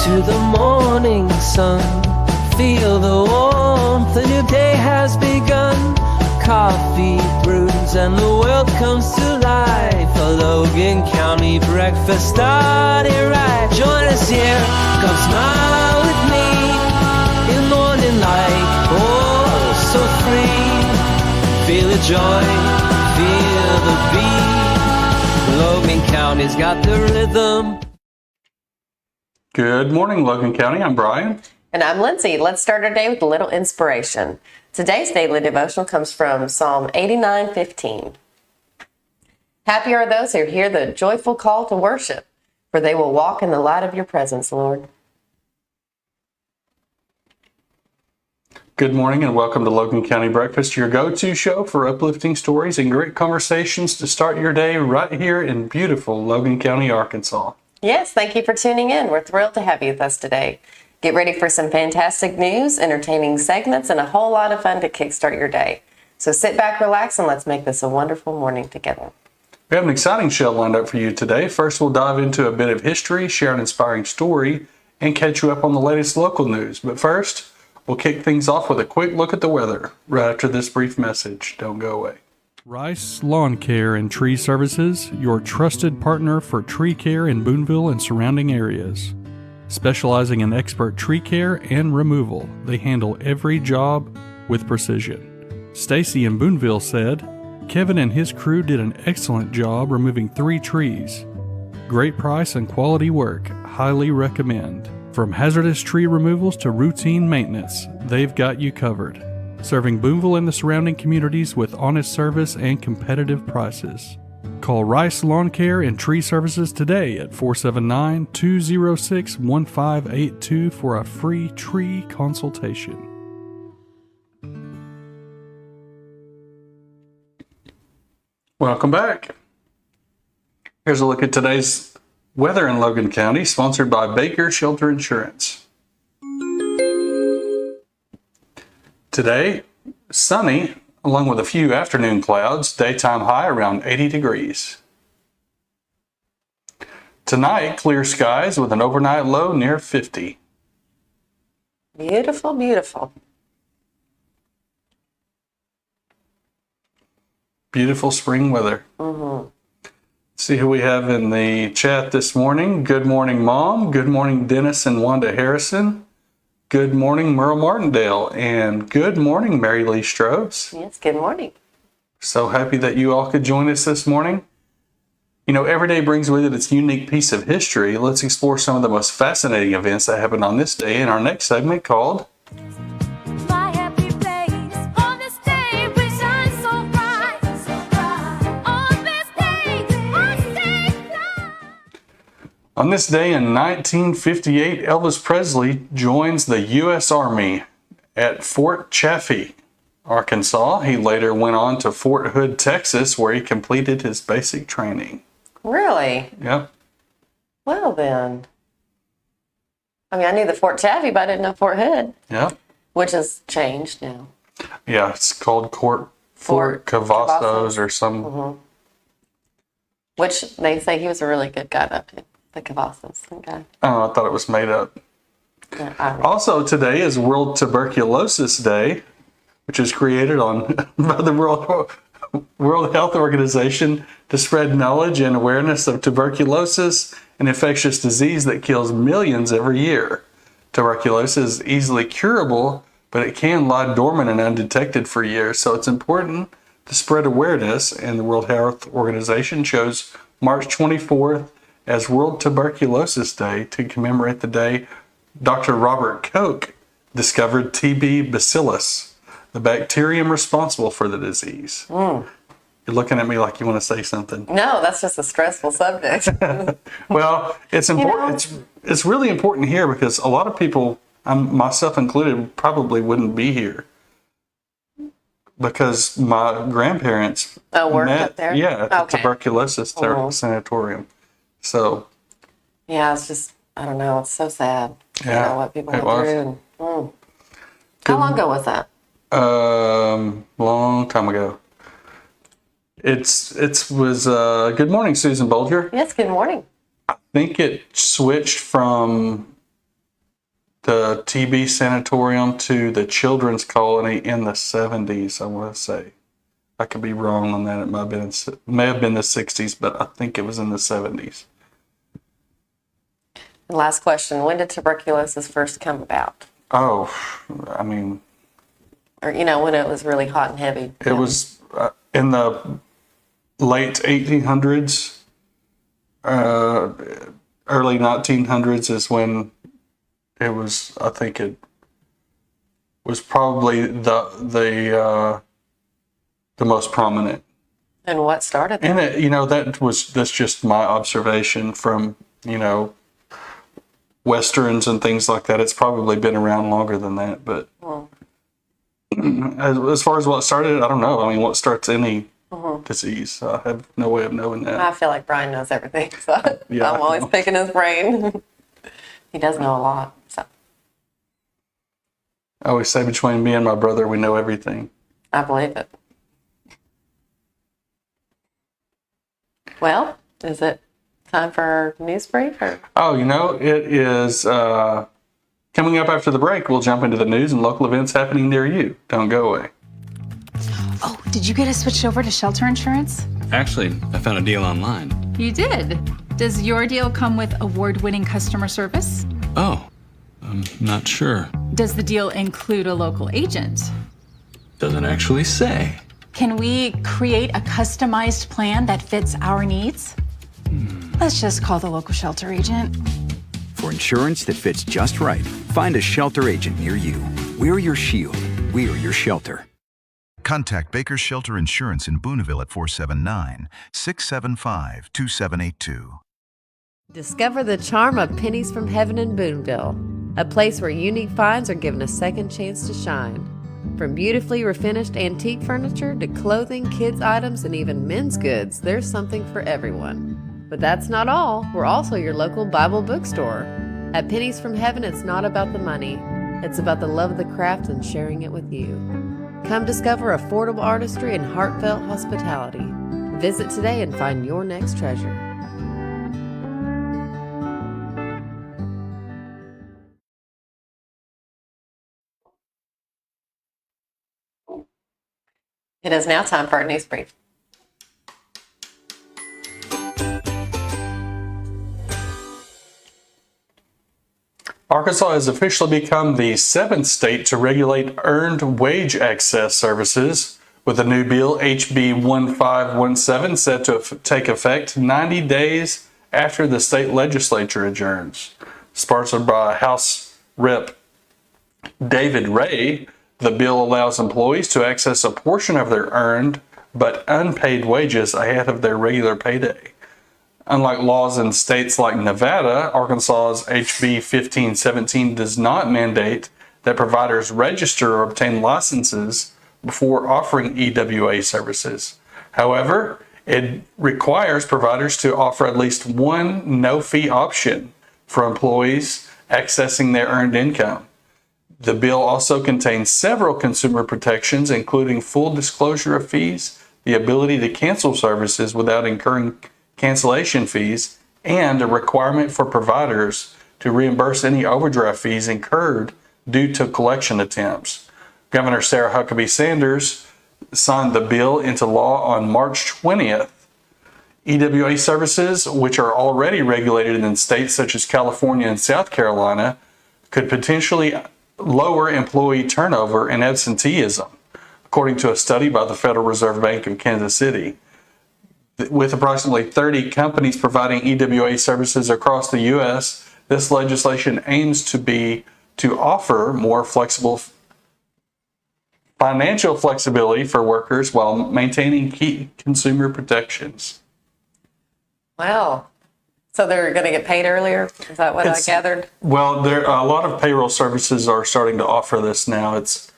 to the morning sun. Feel the warmth, a new day has begun. Coffee brews and the world comes to life. A Logan County breakfast started right. Join us here, come smile with me. In morning light, oh so free. Feel the joy, feel the beat. Logan County's got the rhythm. Good morning, Logan County. I'm Brian. And I'm Lindsey. Let's start our day with a little inspiration. Today's daily devotional comes from Psalm 89:15. Happy are those who hear the joyful call to worship, for they will walk in the light of your presence, Lord. Good morning and welcome to Logan County Breakfast, your go-to show for uplifting stories and great conversations to start your day right here in beautiful Logan County, Arkansas. Yes, thank you for tuning in. We're thrilled to have you with us today. Get ready for some fantastic news, entertaining segments, and a whole lot of fun to kickstart your day. So sit back, relax, and let's make this a wonderful morning together. We have an exciting show lined up for you today. First, we'll dive into a bit of history, share an inspiring story, and catch you up on the latest local news. But first, we'll kick things off with a quick look at the weather right after this brief message. Don't go away. Rice Lawn Care and Tree Services, your trusted partner for tree care in Boonville and surrounding areas. Specializing in expert tree care and removal, they handle every job with precision. Stacy in Boonville said, Kevin and his crew did an excellent job removing 3 trees. Great price and quality work, highly recommend. From hazardous tree removals to routine maintenance, they've got you covered. Serving Boonville and the surrounding communities with honest service and competitive prices. Call Rice Lawn Care and Tree Services today at 479-206-1582 for a free tree consultation. Welcome back. Here's a look at today's weather in Logan County, sponsored by Baker Shelter Insurance. Today, sunny, along with a few afternoon clouds, daytime high around 80 degrees. Tonight, clear skies with an overnight low near 50. Beautiful, beautiful. Beautiful spring weather. See who we have in the chat this morning. Good morning, Mom. Good morning, Dennis and Wanda Harrison. Good morning, Merle Martindale, and good morning, Mary Lee Strobes. Yes, good morning. So happy that you all could join us this morning. You know, every day brings with it its unique piece of history. Let's explore some of the most fascinating events that happened on this day in our next segment called My happy place on this day will shine so bright, so bright. On this day, I stay fly. On this day in 1958, Elvis Presley joins the U.S. Army at Fort Chaffee, Arkansas. He later went on to Fort Hood, Texas, where he completed his basic training. Really? Yep. Well then. I mean, I knew the Fort Chaffee, but I didn't know Fort Hood. Yep. Which has changed now. Yeah, it's called Fort Cavazos or some. Which they say he was a really good guy, though. The Cavazos guy. Oh, I thought it was made up. Yeah, I don't know. Also, today is World Tuberculosis Day, which is created on by the World Health Organization to spread knowledge and awareness of tuberculosis, an infectious disease that kills millions every year. Tuberculosis is easily curable, but it can lie dormant and undetected for years, so it's important to spread awareness, and the World Health Organization chose March 24th as World Tuberculosis Day to commemorate the day Dr. Robert Koch discovered TB bacillus, the bacterium responsible for the disease. You're looking at me like you want to say something. No, that's just a stressful subject. Well, it's important. It's really important here because a lot of people, myself included, probably wouldn't be here because my grandparents worked met up there? at the Okay. tuberculosis sanatorium. So Yeah, it's just, I don't know, it's so sad. Yeah, You know, what people it went was. through. And, How long ago was that? long time ago. It was good morning, Susan Bolger. Yes, good morning. I think it switched from the TB sanatorium to the children's colony in the 70s, I want to say. I could be wrong on that. It may have been the 60s, but I think it was in the 70s. And last question, when did tuberculosis first come about? Oh, I mean, Or, when it was really hot and heavy? it was in the late 1800s, early 1900s is when it was. I think it was probably the most prominent. And what started that? And that's just my observation from westerns and things like that. It's probably been around longer than that, but as far as what started it, I don't know. I mean, what starts any disease? I have no way of knowing that. I feel like Brian knows everything, so Yeah, I'm I always know. picking his brain. He does know a lot, so I always say between me and my brother, we know everything. I believe it. Well, is it time for our news break? Or? Oh, it is coming up after the break. We'll jump into the news and local events happening near you. Don't go away. Oh, did you get us switched over to shelter insurance? Actually, I found a deal online. You did. Does your deal come with award-winning customer service? Oh, I'm not sure. Does the deal include a local agent? Doesn't actually say. Can we create a customized plan that fits our needs? Let's just call the local shelter agent. For insurance that fits just right, find a shelter agent near you. We're your shield. We're your shelter. Contact Baker's Shelter Insurance in Booneville at 479-675-2782. Discover the charm of Pennies from Heaven in Booneville, a place where unique finds are given a second chance to shine. From beautifully refinished antique furniture to clothing, kids' items, and even men's goods, there's something for everyone. But that's not all. We're also your local Bible bookstore. At Pennies from Heaven, it's not about the money. It's about the love of the craft and sharing it with you. Come discover affordable artistry and heartfelt hospitality. Visit today and find your next treasure. It is now time for our news brief. Arkansas has officially become the 7th state to regulate earned wage access services, with the new bill HB 1517 set to take effect 90 days after the state legislature adjourns. Sponsored by House Rep. David Ray, the bill allows employees to access a portion of their earned but unpaid wages ahead of their regular payday. Unlike laws in states like Nevada, Arkansas's HB 1517 does not mandate that providers register or obtain licenses before offering EWA services. However, it requires providers to offer at least one no-fee option for employees accessing their earned income. The bill also contains several consumer protections, including full disclosure of fees, the ability to cancel services without incurring cancellation fees, and a requirement for providers to reimburse any overdraft fees incurred due to collection attempts. Governor Sarah Huckabee Sanders signed the bill into law on March 20th. EWA services, which are already regulated in states such as California and South Carolina, could potentially lower employee turnover and absenteeism, according to a study by the Federal Reserve Bank of Kansas City. With approximately 30 companies providing EWA services across the U.S., this legislation aims to offer more flexible financial flexibility for workers while maintaining key consumer protections. Wow. So they're going to get paid earlier? Is that what I gathered? Well, a lot of payroll services are starting to offer this now. It's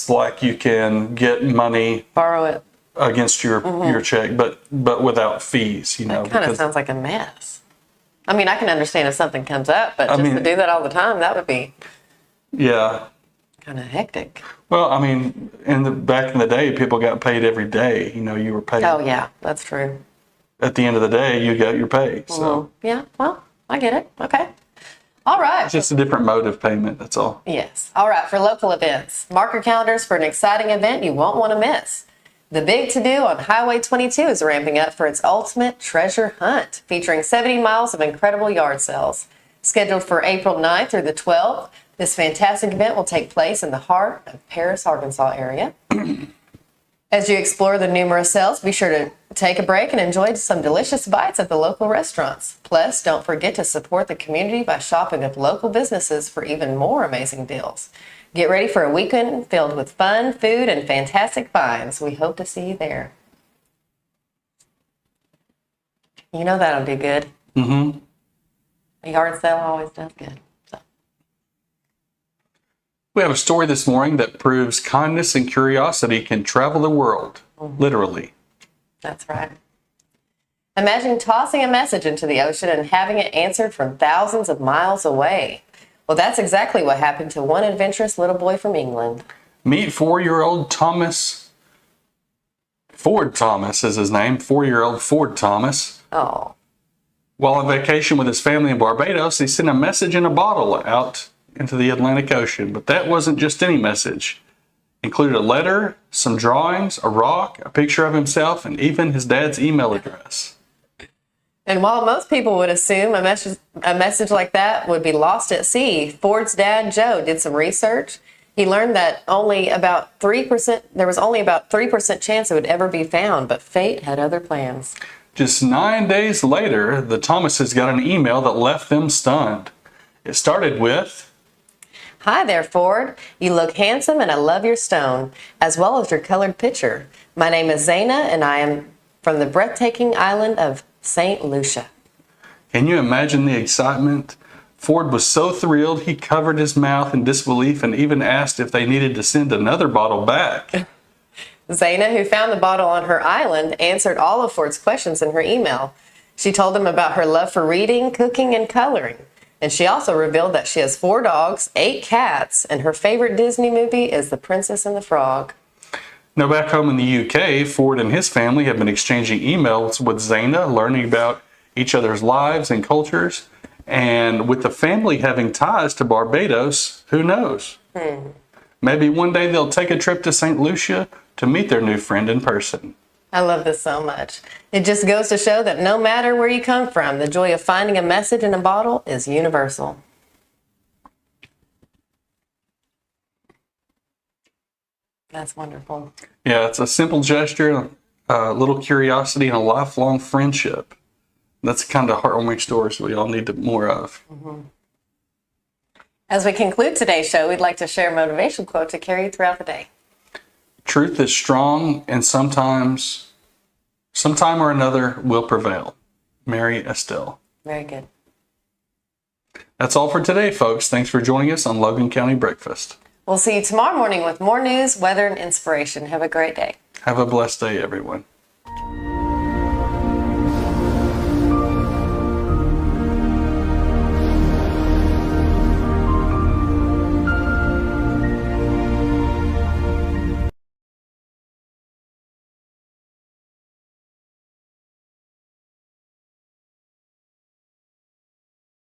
like you can get money, Borrow it. against your check, but without fees. That kind of sounds like a mess. I mean, I can understand if something comes up, but to do that all the time, that would be kind of hectic. Well, I mean, back in the day, people got paid every day. You were paid. Oh yeah, that's true. At the end of the day, you got your pay. So Yeah, well, I get it. Okay. All right. It's just a different mode of payment, that's all. Yes. All right. For local events, mark your calendars for an exciting event you won't want to miss. The big to-do on Highway 22 is ramping up for its ultimate treasure hunt, featuring 70 miles of incredible yard sales. Scheduled for April 9th through the 12th, this fantastic event will take place in the heart of Paris, Arkansas area. As you explore the numerous sales, be sure to take a break and enjoy some delicious bites at the local restaurants. Plus, don't forget to support the community by shopping with local businesses for even more amazing deals. Get ready for a weekend filled with fun, food, and fantastic finds. We hope to see you there. You know that'll do good. Mm-hmm. A yard sale always does good. So. We have a story this morning that proves kindness and curiosity can travel the world, literally. That's right. Imagine tossing a message into the ocean and having it answered from thousands of miles away. Well, that's exactly what happened to one adventurous little boy from England. Meet 4-year-old Thomas. Ford Thomas is his name. 4-year-old Ford Thomas. Oh. While on vacation with his family in Barbados, he sent a message in a bottle out into the Atlantic Ocean. But that wasn't just any message. It included a letter, some drawings, a rock, a picture of himself, and even his dad's email address. And while most people would assume a message like that would be lost at sea, Ford's dad, Joe, did some research. He learned that there was only about 3% chance it would ever be found, but fate had other plans. Just 9 days later, the Thomases got an email that left them stunned. It started with, "Hi there, Ford. You look handsome and I love your stone, as well as your colored picture. My name is Zaina and I am from the breathtaking island of St. Lucia." Can you imagine the excitement? Ford was so thrilled he covered his mouth in disbelief and even asked if they needed to send another bottle back. Zaina, who found the bottle on her island, answered all of Ford's questions in her email. She told him about her love for reading, cooking, and coloring. And she also revealed that she has 4 dogs, 8 cats, and her favorite Disney movie is The Princess and the Frog. Now back home in the UK, Ford and his family have been exchanging emails with Zaina, learning about each other's lives and cultures. And with the family having ties to Barbados, who knows? Maybe one day they'll take a trip to St. Lucia to meet their new friend in person. I love this so much. It just goes to show that no matter where you come from, the joy of finding a message in a bottle is universal. That's wonderful. Yeah, it's a simple gesture, a little curiosity, and a lifelong friendship. That's the kind of heartwarming stories we all need more of. As we conclude today's show, we'd like to share a motivation quote to carry you throughout the day. Truth is strong, and sometime or another will prevail. Mary Estelle. Very good. That's all for today, folks. Thanks for joining us on Logan County Breakfast. We'll see you tomorrow morning with more news, weather, and inspiration. Have a great day. Have a blessed day, everyone.